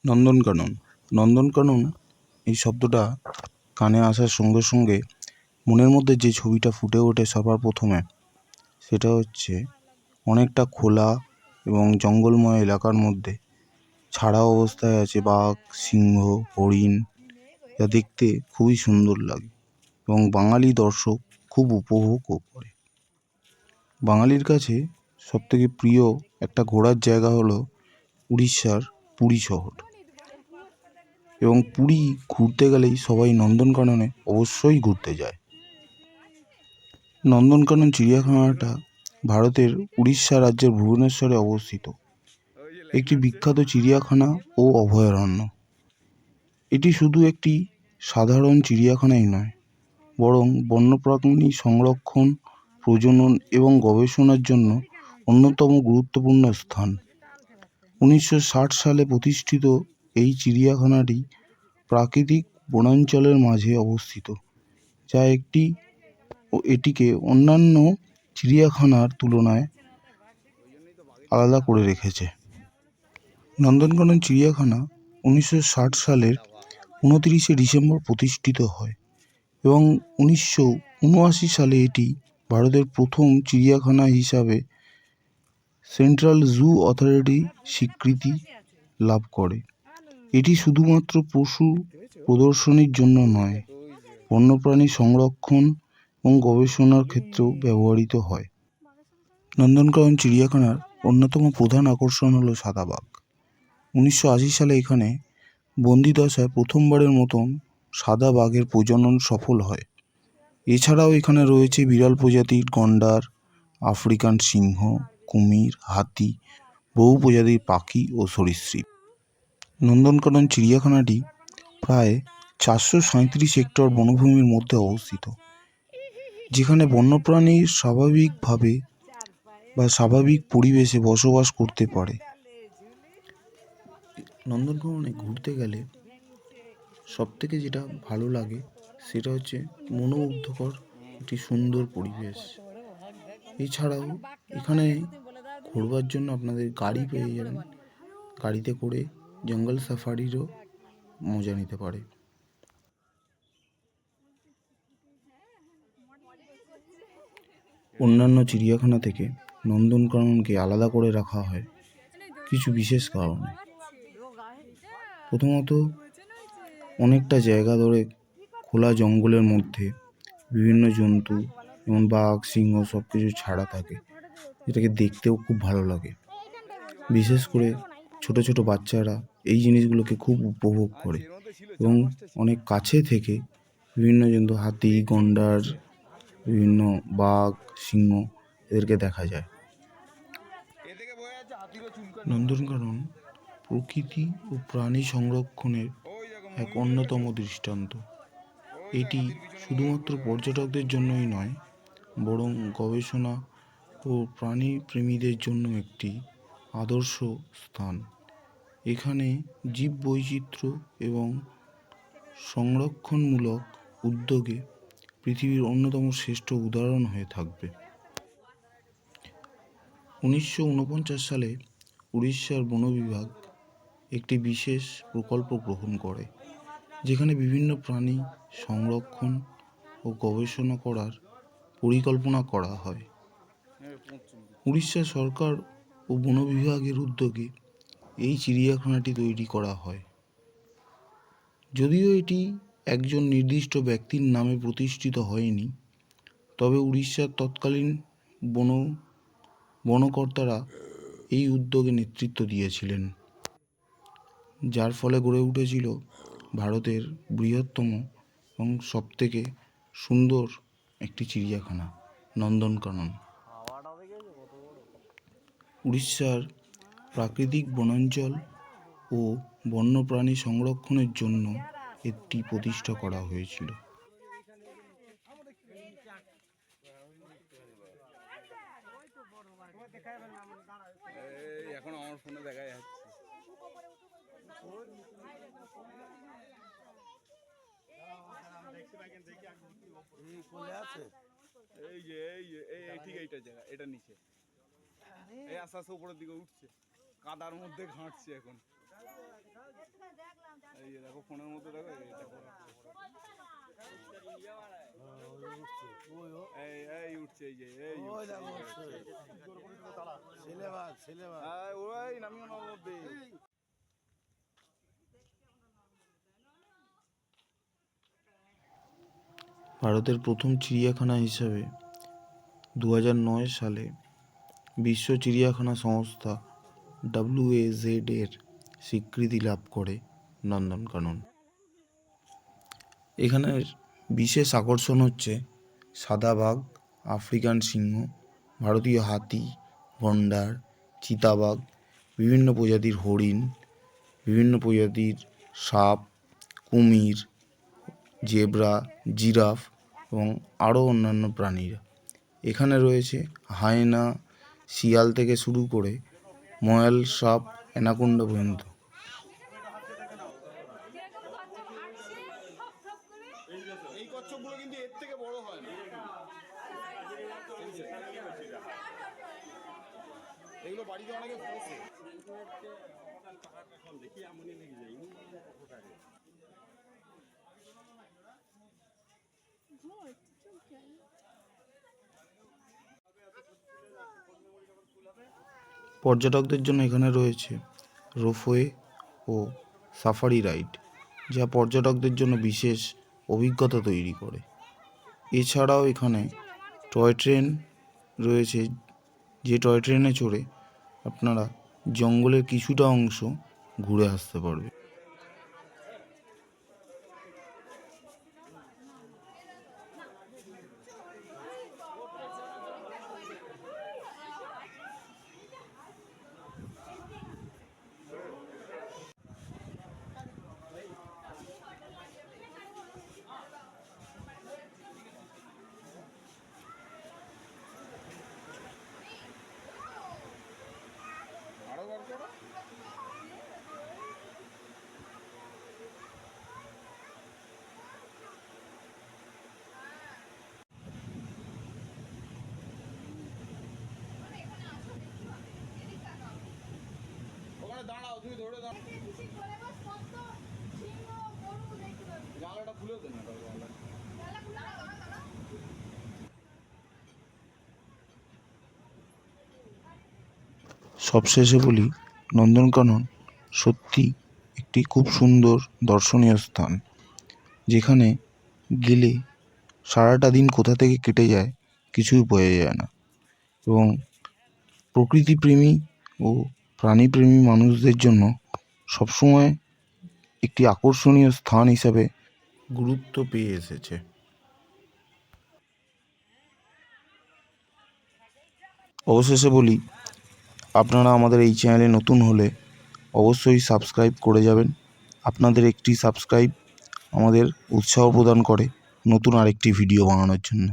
নন্দনকানন নন্দনকানন এই শব্দটা কানে আসার সঙ্গে সঙ্গে মনের মধ্যে যে ছবিটা ফুটে ওঠে সবার প্রথমে সেটা হচ্ছে অনেকটা খোলা এবং জঙ্গলময় এলাকার মধ্যে ছাড়া অবস্থায় আছে বাঘ, সিংহ, হরিণ, যা দেখতে খুবই সুন্দর লাগে এবং বাঙালি দর্শক খুব উপভোগও করে। বাঙালির কাছে সবথেকে প্রিয় একটা ঘোরার জায়গা হলো উড়িষ্যার পুরী শহর, এবং পুরী ঘুরতে গেলেই সবাই নন্দনকাননে অবশ্যই ঘুরতে যায়। নন্দনকানন চিড়িয়াখানাটা ভারতের উড়িষ্যা রাজ্যের ভুবনেশ্বরে অবস্থিত একটি বিখ্যাত চিড়িয়াখানা ও অভয়ারণ্য। এটি শুধু একটি সাধারণ চিড়িয়াখানাই নয়, বরং বন্যপ্রাণী সংরক্ষণ, প্রজনন এবং গবেষণার জন্য অন্যতম গুরুত্বপূর্ণ স্থান। 1960 সালে প্রতিষ্ঠিত এই চিড়িয়াখানাটি প্রাকৃতিক বনাঞ্চলের মাঝে অবস্থিত, যা এটিকে অন্যান্য চিড়িয়াখানার তুলনায় আলাদা করে রেখেছে। নন্দনকানন চিড়িয়াখানা 1960 সালের 29শে ডিসেম্বর প্রতিষ্ঠিত হয় এবং 1979 সালে এটি ভারতের প্রথম চিড়িয়াখানা হিসাবে সেন্ট্রাল জু অথরিটি স্বীকৃতি লাভ করে। এটি শুধুমাত্র পশু প্রদর্শনীর জন্য নয়, বন্যপ্রাণী সংরক্ষণ এবং গবেষণার ক্ষেত্রেও ব্যবহৃত হয়। নন্দনকানন চিড়িয়াখানার অন্যতম প্রধান আকর্ষণ হলো সাদা বাঘ। 1980 সালে এখানে বন্দিদশায় প্রথমবারের মতন সাদা বাঘের প্রজনন সফল হয়। এছাড়াও এখানে রয়েছে বিরল প্রজাতির গন্ডার, আফ্রিকান সিংহ, কুমির, হাতি, বহু প্রজাতির পাখি ও সরীসৃপ। নন্দনকানন চিড়িয়াখানাটি প্রায় 437 হেক্টর বনভূমির মধ্যে অবস্থিত, যেখানে বন্যপ্রাণী স্বাভাবিক পরিবেশে বসবাস করতে পারে। নন্দনকাননে ঘুরতে গেলে সবথেকে যেটা ভালো লাগে সেটা হচ্ছে মনোমুগ্ধকর একটি সুন্দর পরিবেশ। এছাড়াও এখানে ঘোরবার জন্য আপনাদের গাড়ি পেয়ে যাবেন, গাড়িতে করে জঙ্গল সাফারিরও মজা নিতে পারে। অন্যান্য চিড়িয়াখানা থেকে নন্দনকাননকে আলাদা করে রাখা হয় কিছু বিশেষ কারণে। প্রথমত, অনেকটা জায়গা ধরে খোলা জঙ্গলের মধ্যে বিভিন্ন জন্তু যেমন বাঘ, সিংহ সব কিছু ছাড়া থাকে, যেটাকে দেখতেও খুব ভালো লাগে। বিশেষ করে ছোট ছোট বাচ্চারা এই জিনিসগুলোকে খুব উপভোগ করে এবং অনেক কাছে থেকে বিভিন্ন জন্তু, হাতি, গন্ডার, বিভিন্ন বাঘ, সিংহ এদেরকে দেখা যায়। নন্দনকানন প্রকৃতি ও প্রাণী সংরক্ষণের এক অন্যতম দৃষ্টান্ত। এটি শুধুমাত্র পর্যটকদের জন্যই নয়, বরং গবেষণা ও প্রাণী প্রেমীদের জন্য একটি আদর্শ স্থান। এখানে জীববৈচিত্র্য এবং সংরক্ষণমূলক উদ্যোগে পৃথিবীর অন্যতম শ্রেষ্ঠ উদাহরণ হয়ে থাকবে। 1949 সালে উড়িষ্যার বন বিভাগ একটি বিশেষ প্রকল্প গ্রহণ করে, যেখানে বিভিন্ন প্রাণী সংরক্ষণ ও গবেষণা করার পরিকল্পনা করা হয়। উড়িষ্যা সরকার ও বন বিভাগের উদ্যোগে এই চিড়িয়াখানাটি তৈরি করা হয়। যদিও এটি একজন নির্দিষ্ট ব্যক্তির নামে প্রতিষ্ঠিত হয়নি, তবে উড়িষ্যার তৎকালীন বনকর্তারা এই উদ্যোগে নেতৃত্ব দিয়েছিলেন, যার ফলে গড়ে উঠেছিল ভারতের বৃহত্তম এবং সবথেকে সুন্দর একটি চিড়িয়াখানা, নন্দনকানন। উড়িষ্যার প্রাকৃতিক বনাঞ্চল ও বন্যপ্রাণী সংরক্ষণের জন্য এটি প্রতিষ্ঠা করা হয়েছিল। এখন আমার ফোনে দেখা যাচ্ছে। এই যে ঠিক এইটা জায়গা, এটা নিচে এই আস্তে আস্তে উপরের দিকে উঠছে, কাদার মধ্যে ঘাঁটছে এখন। এই যে দেখো ফোনের মধ্যে দেখো এই এই উঠছে এই যে এই ওই নামিও না ওর মধ্যে। ভারতের প্রথম চিড়িয়াখানা হিসাবে 2009 সালে বিশ্ব চিড়িয়াখানা সংস্থা WAZ এর স্বীকৃতি লাভ করে নন্দনকানন। এখানের বিশেষ আকর্ষণ হচ্ছে সাদা বাঘ, আফ্রিকান সিংহ, ভারতীয় হাতি, গন্ডার, চিতাবাঘ, বিভিন্ন প্রজাতির হরিণ, বিভিন্ন প্রজাতির সাপ, কুমির, জেব্রা, জিরাফ এবং আরও অন্যান্য প্রাণীরা। এখানে রয়েছে হায়না, শিয়াল থেকে শুরু করে ময়াল সাপ, অ্যানাকোন্ডা পর্যন্ত। এই কচ্ছপগুলো কিন্তু এর থেকে বড় হয় না, এগুলো বাড়িতে অনেকে পোষে। পর্যটকদের জন্য এখানে রয়েছে রোপওয়ে ও সাফারি রাইড, যা পর্যটকদের জন্য বিশেষ অভিজ্ঞতা তৈরি করে। এছাড়াও এখানে টয় ট্রেন রয়েছে, যে টয় ট্রেনে চড়ে আপনারা জঙ্গলের কিছুটা অংশ ঘুরে আসতে পারবে। দাঁড়াও, তুমি ধরে দাঁড়াও, জানলাটা খুলে দেন। সবশেষে বলি, নন্দনকানন সত্যি একটি খুব সুন্দর দর্শনীয় স্থান, যেখানে গেলে সারাটা দিন কোথা থেকে কেটে যায় কিছুই বোঝা যায় না, এবং প্রকৃতিপ্রেমী ও প্রাণীপ্রেমী মানুষদের জন্য সবসময় একটি আকর্ষণীয় স্থান হিসাবে গুরুত্ব পেয়ে এসেছে। অবশেষে বলি, আপনারা আমাদের এই চ্যানেলে নতুন হলে অবশ্যই সাবস্ক্রাইব করে যাবেন। আপনাদের একটি সাবস্ক্রাইব আমাদের উৎসাহ প্রদান করে নতুন আরেকটি ভিডিও বানানোর জন্য।